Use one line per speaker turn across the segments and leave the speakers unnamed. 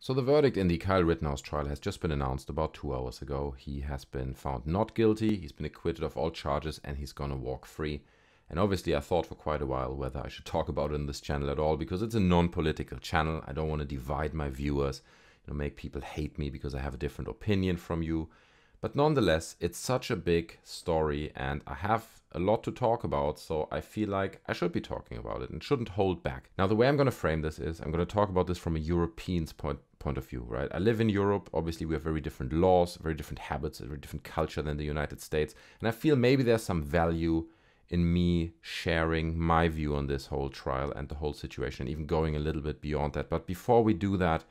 So the verdict in the Kyle Rittenhouse trial has just been announced about 2 hours ago. He has been found not guilty, he's been acquitted of all charges, and he's gonna walk free. And obviously I thought for quite a while whether I should talk about it in this channel at all, because it's a non-political channel. I don't want to divide my viewers, make people hate me because I have a different opinion from you. But nonetheless, it's such a big story and I have a lot to talk about, so I feel like I should be talking about it and shouldn't hold back. Now, the way I'm going to frame this is I'm going to talk about this from a European's point of view, right? I live in Europe. Obviously, we have very different laws, very different habits, a very different culture than the United States. And I feel maybe there's some value in me sharing my view on this whole trial and the whole situation, even going a little bit beyond that. But before we do that,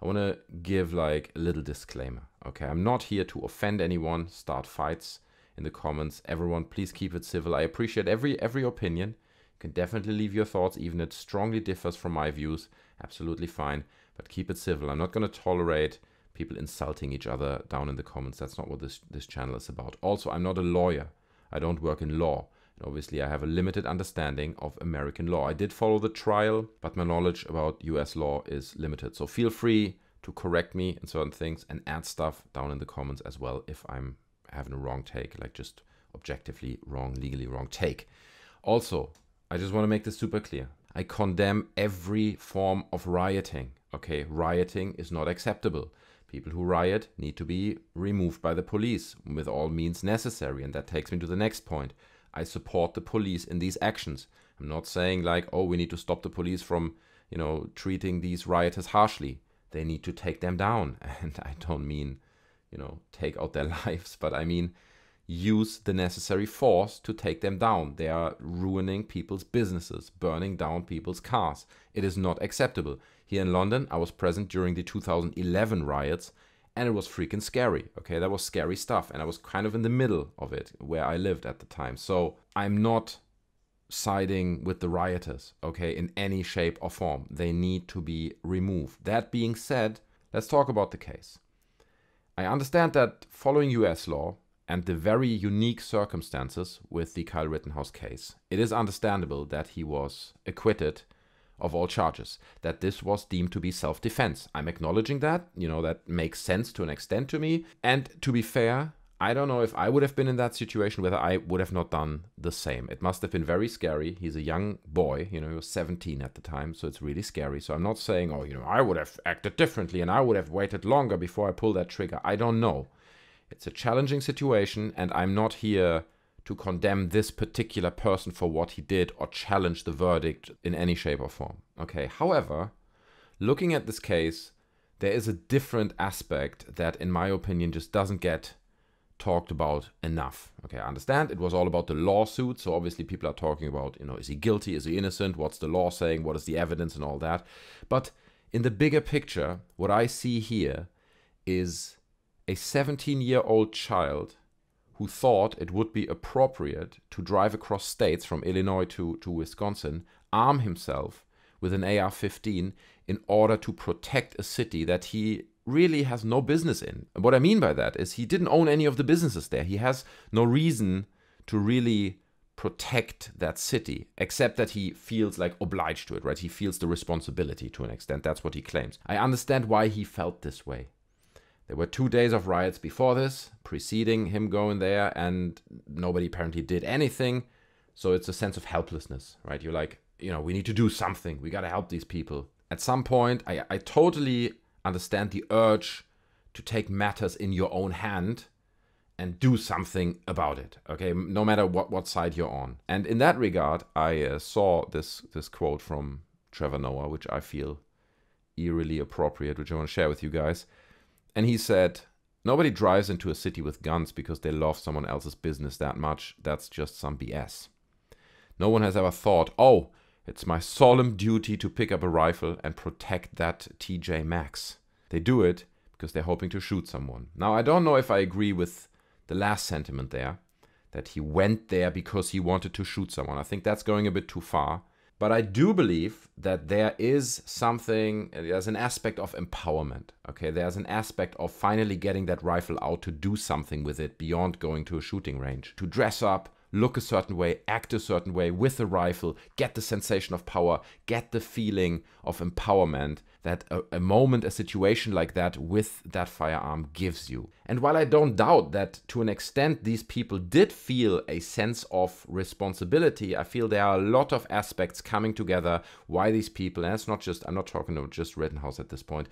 I want to give like a little disclaimer, okay? I'm not here to offend anyone, start fights in the comments. Everyone, please keep it civil. I appreciate every opinion. You can definitely leave your thoughts, even if it strongly differs from my views. Absolutely fine, but keep it civil. I'm not going to tolerate people insulting each other down in the comments. That's not what this channel is about. Also, I'm not a lawyer. I don't work in law. And obviously, I have a limited understanding of American law. I did follow the trial, but my knowledge about US law is limited. So feel free to correct me in certain things and add stuff down in the comments as well if I'm having a wrong take, like just objectively wrong, legally wrong take. Also, I just want to make this super clear. I condemn every form of rioting, okay? Rioting is not acceptable. People who riot need to be removed by the police with all means necessary. And that takes me to the next point. I support the police in these actions. I'm not saying like, oh, we need to stop the police from, treating these rioters harshly. They need to take them down. And I don't mean, take out their lives, but I mean, use the necessary force to take them down. They are ruining people's businesses, burning down people's cars. It is not acceptable. Here in London, I was present during the 2011 riots, and it was freaking scary, okay? That was scary stuff, and I was kind of in the middle of it, where I lived at the time. So I'm not siding with the rioters, okay, in any shape or form. They need to be removed. That being said, let's talk about the case. I understand that following US law and the very unique circumstances with the Kyle Rittenhouse case, it is understandable that he was acquitted of all charges, that this was deemed to be self-defense. I'm acknowledging that, that makes sense to an extent to me. And to be fair, I don't know if I would have been in that situation, whether I would have not done the same. It must have been very scary. He's a young boy, he was 17 at the time, so it's really scary. So I'm not saying, oh, I would have acted differently and I would have waited longer before I pull that trigger. I don't know. It's a challenging situation, and I'm not here to condemn this particular person for what he did or challenge the verdict in any shape or form. Okay, however, looking at this case, there is a different aspect that, in my opinion, just doesn't get talked about enough. Okay, I understand it was all about the lawsuit, so obviously people are talking about, is he guilty, is he innocent, what's the law saying, what is the evidence and all that. But in the bigger picture, what I see here is a 17-year-old child who thought it would be appropriate to drive across states from Illinois to Wisconsin, arm himself with an AR-15 in order to protect a city that he really has no business in. And what I mean by that is he didn't own any of the businesses there. He has no reason to really protect that city, except that he feels like obliged to it, right? He feels the responsibility to an extent. That's what he claims. I understand why he felt this way. There were 2 days of riots before this, preceding him going there, and nobody apparently did anything. So it's a sense of helplessness, right? You're like, we need to do something. We got to help these people. At some point, I totally understand the urge to take matters in your own hand and do something about it, okay? No matter what side you're on. And in that regard, I saw this quote from Trevor Noah, which I feel eerily appropriate, which I want to share with you guys. And he said, nobody drives into a city with guns because they love someone else's business that much. That's just some BS. No one has ever thought, oh, it's my solemn duty to pick up a rifle and protect that TJ Maxx. They do it because they're hoping to shoot someone. Now, I don't know if I agree with the last sentiment there, that he went there because he wanted to shoot someone. I think that's going a bit too far. But I do believe that there is something, there's an aspect of empowerment, okay? There's an aspect of finally getting that rifle out to do something with it beyond going to a shooting range. To dress up, look a certain way, act a certain way with a rifle, get the sensation of power, get the feeling of empowerment that a moment, a situation like that with that firearm gives you. And while I don't doubt that to an extent these people did feel a sense of responsibility, I feel there are a lot of aspects coming together why these people, and it's not just, I'm not talking about just Rittenhouse at this point,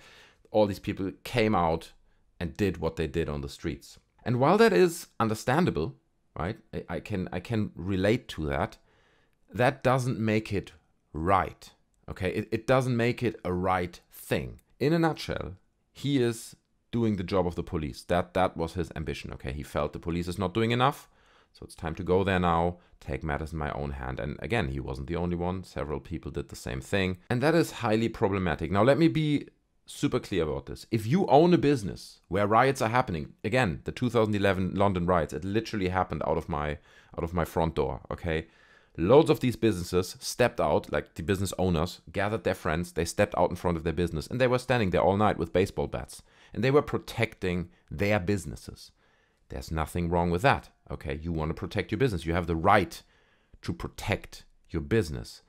all these people came out and did what they did on the streets. And while that is understandable, right, I can relate to that, that doesn't make it right. Okay, it doesn't make it a right thing. In a nutshell, he is doing the job of the police. That was his ambition. Okay, he felt the police is not doing enough, so it's time to go there now, take matters in my own hand. And again, he wasn't the only one. Several people did the same thing, and that is highly problematic. Now, let me be super clear about this. If you own a business where riots are happening, again, the 2011 London riots, it literally happened out of my front door. Okay. Loads of these businesses stepped out, like the business owners, gathered their friends, they stepped out in front of their business, and they were standing there all night with baseball bats. And they were protecting their businesses. There's nothing wrong with that, okay? You want to protect your business. You have the right to protect your business.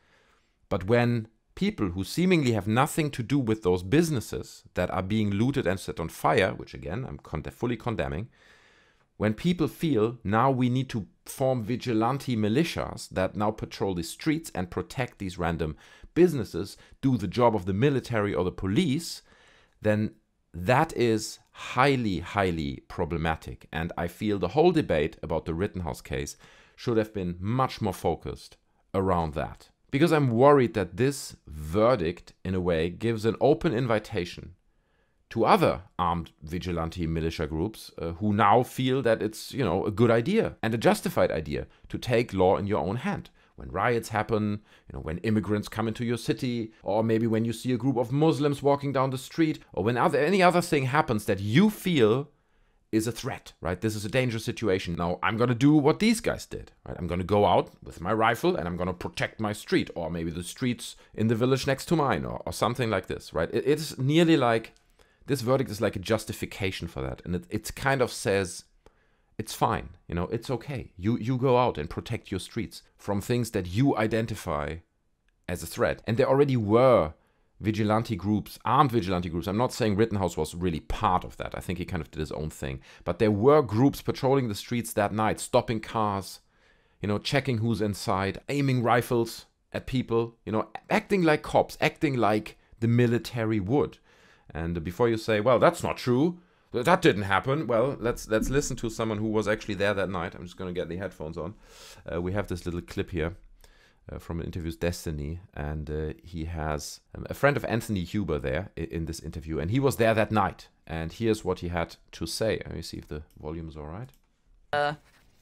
But when people who seemingly have nothing to do with those businesses that are being looted and set on fire, which again, I'm fully condemning, when people feel now we need to form vigilante militias that now patrol the streets and protect these random businesses, do the job of the military or the police, then that is highly, highly problematic. And I feel the whole debate about the Rittenhouse case should have been much more focused around that. Because I'm worried that this verdict, in a way, gives an open invitation to other armed vigilante militia groups who now feel that it's, a good idea and a justified idea to take law in your own hand. When riots happen, when immigrants come into your city, or maybe when you see a group of Muslims walking down the street, or when any other thing happens that you feel is a threat, right? This is a dangerous situation. Now, I'm going to do what these guys did, right? I'm going to go out with my rifle and I'm going to protect my street, or maybe the streets in the village next to mine, or something like this, right? It's nearly like, this verdict is like a justification for that. And it kind of says, it's fine, it's okay. You go out and protect your streets from things that you identify as a threat. And there already were vigilante groups, armed vigilante groups. I'm not saying Rittenhouse was really part of that. I think he kind of did his own thing. But there were groups patrolling the streets that night, stopping cars, checking who's inside, aiming rifles at people, acting like cops, acting like the military would. And before you say, well, that's not true, that didn't happen, well, let's listen to someone who was actually there that night. I'm just going to get the headphones on. We have this little clip here from an interview's Destiny, and he has a friend of Anthony Huber there in this interview, and he was there that night. And here's what he had to say. Let me see if the volume is all right.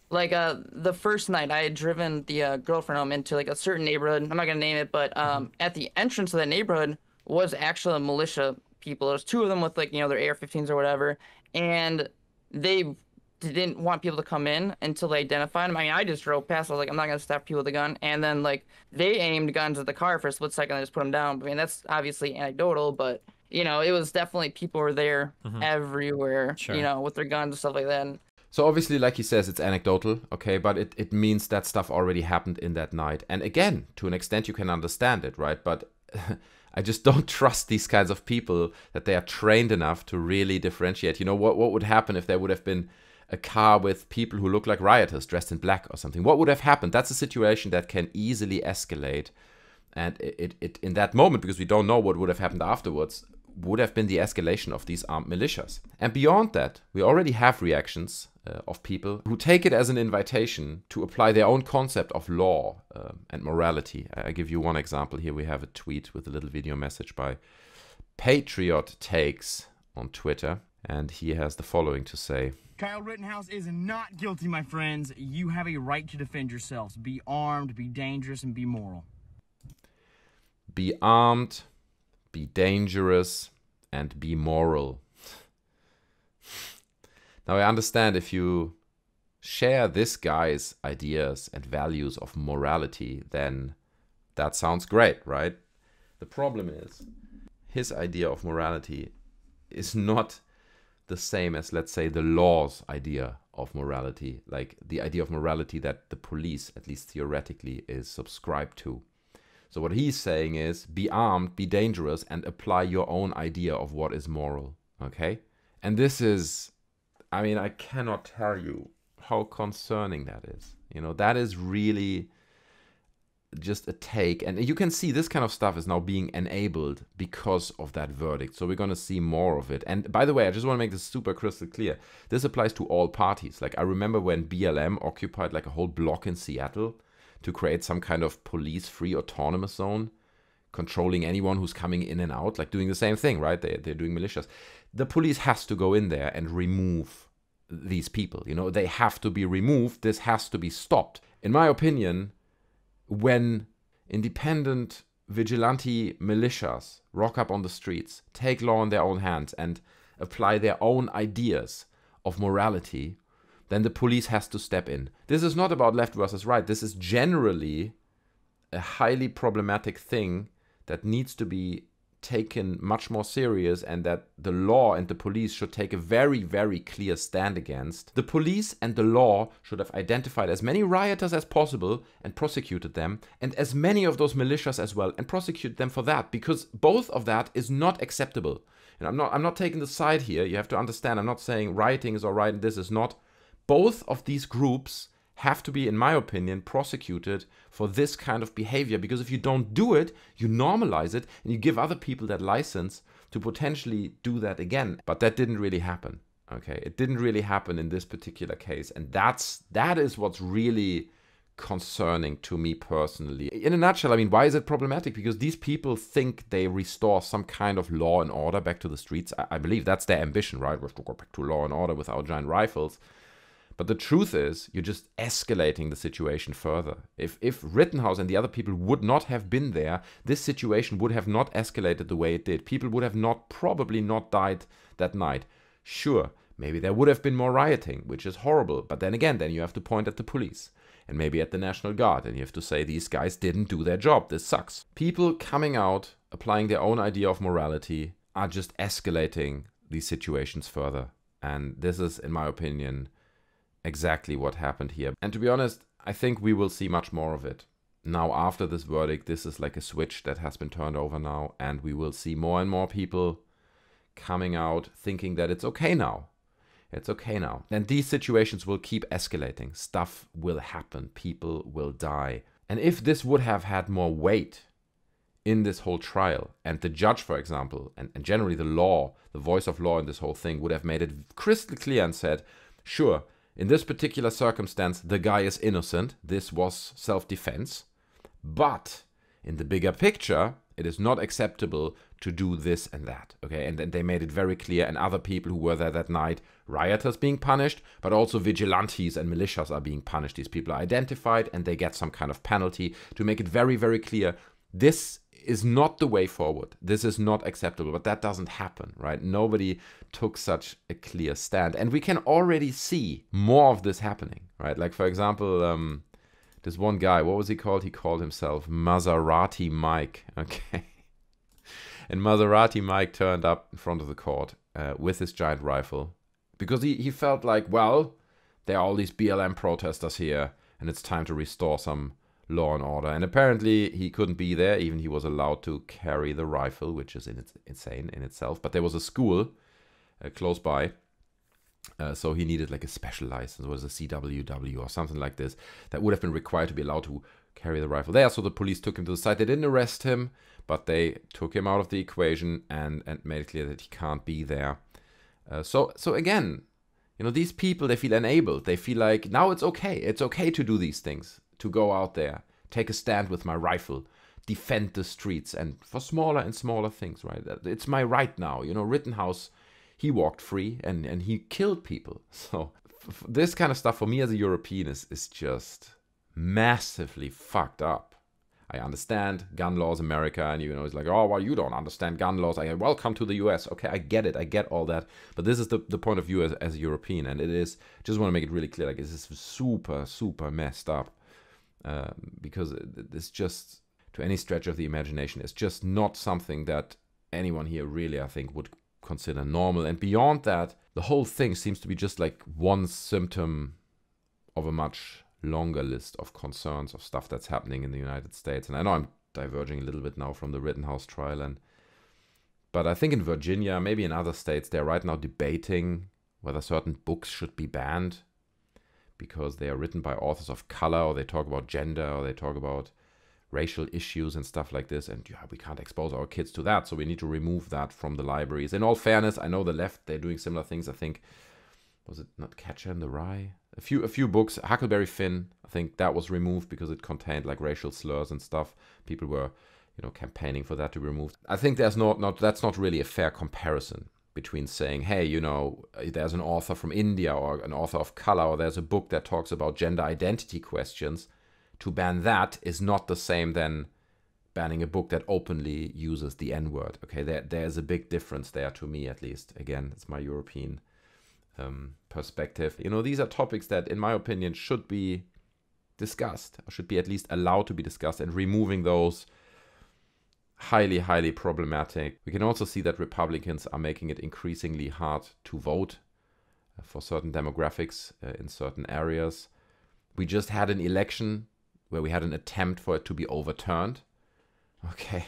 The first night I had driven the girlfriend home into a certain neighborhood. I'm not going to name it, but at the entrance of that neighborhood was actually a militia people. There's two of them with their AR-15s or whatever, and they didn't want people to come in until they identified them. I mean, I just drove past. I was like, I'm not gonna stop people with a gun. And then they aimed guns at the car for a split second. I just put them down. I mean, that's obviously anecdotal, but it was definitely people were there everywhere.
Sure.
With their guns and stuff like that.
So obviously, like he says, it's anecdotal, okay, but it means that stuff already happened in that night. And again, to an extent, you can understand it, right? But I just don't trust these kinds of people that they are trained enough to really differentiate. What would happen if there would have been a car with people who look like rioters dressed in black or something? What would have happened? That's a situation that can easily escalate. And it in that moment, because we don't know what would have happened afterwards, would have been the escalation of these armed militias. And beyond that, we already have reactions of people who take it as an invitation to apply their own concept of law and morality. I give you one example here. We have a tweet with a little video message by Patriot Takes on Twitter, and he has the following to say.
Kyle Rittenhouse is not guilty, my friends. You have a right to defend yourselves. Be armed, be dangerous, and be moral.
Be armed, be dangerous, and be moral. Now, I understand if you share this guy's ideas and values of morality, then that sounds great, right? The problem is, his idea of morality is not the same as, let's say, the law's idea of morality, like the idea of morality that the police, at least theoretically, is subscribed to. So what he's saying is, be armed, be dangerous, and apply your own idea of what is moral, okay? And this is, I mean, I cannot tell you how concerning that is. You know, that is really just a take. And you can see this kind of stuff is now being enabled because of that verdict. So we're going to see more of it. And by the way, I just want to make this super crystal clear. This applies to all parties. Like, I remember when BLM occupied like a whole block in Seattle to create some kind of police-free autonomous zone, controlling anyone who's coming in and out, like doing the same thing, right? They're doing militias. The police has to go in there and remove these people. You know, they have to be removed. This has to be stopped. In my opinion, when independent vigilante militias rock up on the streets, take law in their own hands and apply their own ideas of morality, then the police has to step in. This is not about left versus right. This is generally a highly problematic thing that needs to be taken much more serious, and that the law and the police should take a very, very clear stand against. The police and the law should have identified as many rioters as possible and prosecuted them, and as many of those militias as well, and prosecute them for that, because both of that is not acceptable. And I'm not taking the side here. You have to understand, I'm not saying rioting is all right and this is not. Both of these groups have to be, in my opinion, prosecuted for this kind of behavior, because if you don't do it, you normalize it and you give other people that license to potentially do that again. But that didn't really happen. Okay, it didn't really happen in this particular case, and that is what's really concerning to me personally. In a nutshell, I mean, why is it problematic? Because these people think they restore some kind of law and order back to the streets. I believe that's their ambition, right? We have to go back to law and order with our giant rifles. But the truth is, you're just escalating the situation further. If Rittenhouse and the other people would not have been there, this situation would have not escalated the way it did. People would have probably not died that night. Sure, maybe there would have been more rioting, which is horrible. But then again, then you have to point at the police and maybe at the National Guard, and you have to say these guys didn't do their job. This sucks. People coming out, applying their own idea of morality, are just escalating these situations further. And this is, in my opinion, exactly what happened here. And to be honest, I think we will see much more of it. Now, after this verdict, this is like a switch that has been turned over now, and we will see more and more people coming out thinking that it's okay now. It's okay now. And these situations will keep escalating. Stuff will happen. People will die. And if this would have had more weight in this whole trial, and the judge, for example, and generally the law, the voice of law in this whole thing would have made it crystal clear and said, sure, in this particular circumstance, the guy is innocent. This was self-defense. But in the bigger picture, it is not acceptable to do this and that. Okay, and then they made it very clear, and other people who were there that night, rioters being punished, but also vigilantes and militias are being punished. These people are identified and they get some kind of penalty to make it very, very clear. This is not the way forward. This is not acceptable, but that doesn't happen, right? Nobody took such a clear stand. And we can already see more of this happening, right? Like, for example, this one guy, what was he called? He called himself Maserati Mike, okay? And Maserati Mike turned up in front of the court with his giant rifle because he felt like, well, there are all these BLM protesters here and it's time to restore some law and order. And apparently he couldn't be there, even he was allowed to carry the rifle, which is insane in itself. But there was a school close by, so he needed like a special license. It was a CWW or something like this that would have been required to be allowed to carry the rifle there. So the police took him to the side. They didn't arrest him, but they took him out of the equation and made it clear that he can't be there. So again, you know, these people, they feel enabled. They feel like now it's okay. It's okay to do these things, to go out there, take a stand with my rifle, defend the streets, and for smaller and smaller things, right? It's my right now. You know, Rittenhouse, he walked free and he killed people. So this kind of stuff for me as a European is just massively fucked up. I understand gun laws, America, and you know, it's like, oh, well, you don't understand gun laws. Welcome to the US. Okay, I get it. I get all that. But this is the point of view as a European, and it is, just want to make it really clear, like, this is super, super messed up. Because it's just, to any stretch of the imagination, it's just not something that anyone here really, I think, would consider normal. And beyond that, the whole thing seems to be just like one symptom of a much longer list of concerns of stuff that's happening in the United States. And I know I'm diverging a little bit now from the Rittenhouse trial, but I think in Virginia, maybe in other states, they're right now debating whether certain books should be banned because they are written by authors of color, or they talk about gender, or they talk about racial issues and stuff like this. And yeah, we can't expose our kids to that, so we need to remove that from the libraries. In all fairness, I know the left, they're doing similar things. I think, was it not Catcher in the Rye? A few books, Huckleberry Finn, I think that was removed because it contained like racial slurs and stuff. People were, campaigning for that to be removed. I think that's not really a fair comparison between saying, hey, there's an author from India or an author of color, or there's a book that talks about gender identity questions. To ban that is not the same than banning a book that openly uses the N-word. Okay, there's a big difference there, to me at least. Again, it's my European perspective. These are topics that, in my opinion, should be discussed, or should be at least allowed to be discussed, and removing those highly, highly problematic. We can also see that Republicans are making it increasingly hard to vote for certain demographics in certain areas. We just had an election where we had an attempt for it to be overturned. Okay,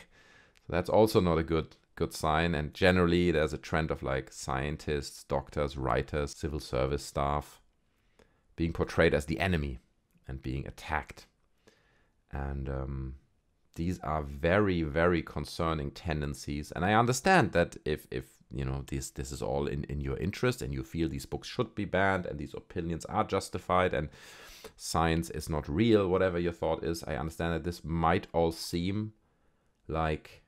so that's also not a good sign. And generally there's a trend of like scientists, doctors, writers, civil service staff being portrayed as the enemy and being attacked. And these are very, very concerning tendencies. And I understand that if this is all in your interest, and you feel these books should be banned and these opinions are justified and science is not real, whatever your thought is, I understand that this might all seem like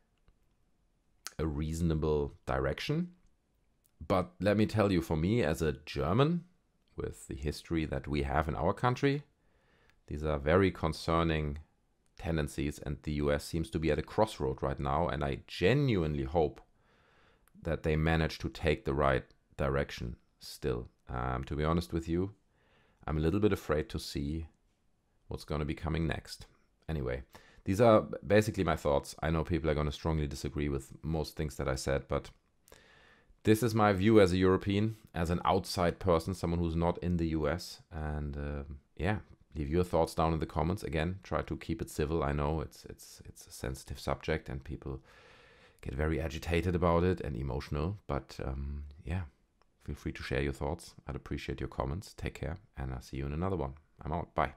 a reasonable direction. But let me tell you, for me as a German, with the history that we have in our country, these are very concerning tendencies, and the US seems to be at a crossroad right now, and I genuinely hope that they manage to take the right direction still. To be honest with you, I'm a little bit afraid to see what's going to be coming next. Anyway, these are basically my thoughts. I know people are going to strongly disagree with most things that I said, but this is my view as a European, as an outside person, someone who's not in the US. And yeah, leave your thoughts down in the comments. Again, try to keep it civil. I know it's a sensitive subject and people get very agitated about it and emotional. But yeah, feel free to share your thoughts. I'd appreciate your comments. Take care, and I'll see you in another one. I'm out. Bye.